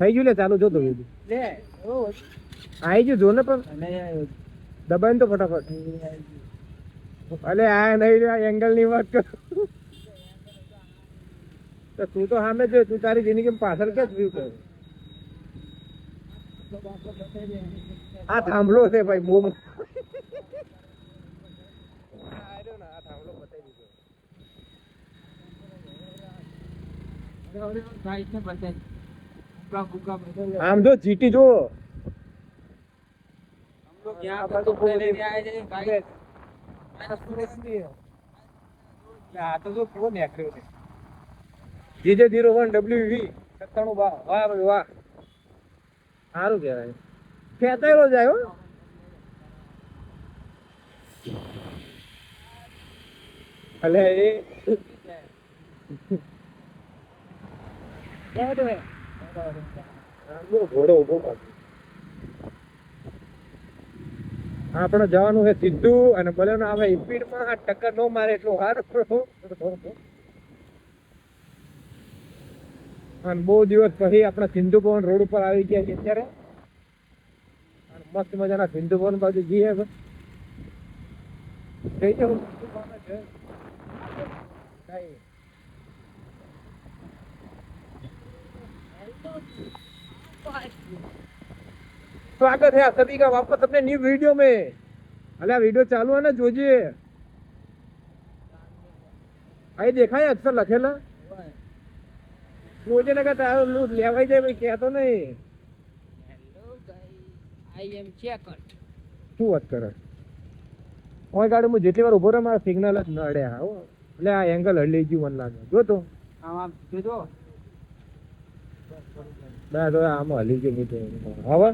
થઈ ગયું લે ચાલુ જો તો આવી ગયું જો ને પણ દબાઈને તો ફટાફટ અલે આ નહીં એંગલ ની વાત કર તો તું તો સામે જો તું તારી જિંદગી પાછળ ક્યાં જ વ્યૂ કર આ થાંભલો છે ભાઈ બહુ આમ જો જીટી જો આ તો જો કેવો નેકર્યો છે GJ01 WV 97 વાહ ભાઈ વાહ સારું કહેવાય ખેંચાયેલો જાય હો અલે એ ઘોડો ઉભો આપણે જવાનું છે સીધું અને ભલે આવે સ્પીડ માં ટક્કર ન મારે એટલું સારું અને બહુ દિવસ પછી આપણે સિંધુ ભવન રોડ ઉપર આવી ગયા છીએ અત્યારે મસ્ત મજાના સિંધુ ભવન બાજુ જઈએ स्वागत है आप सभी का वापस अपने न्यू वीडियो में अरे वीडियो चालू है ना जोजिए आई देखा है अक्सर लखेला मुझे लगा था लेवाई जाए भाई क्या तो नहीं હેલો ગાઈસ આઈ એમ ચેકટ શું વાત કરે ઓય ગાડી હું જેટલી વાર ઉભો રહ્યો મારા સિગ્નલ જ ન અડ્યા હો એટલે આ એંગલ હલી ગયું મને લાગે જો તો આમ જોજો ના તો આમાં હલી ગયું હવે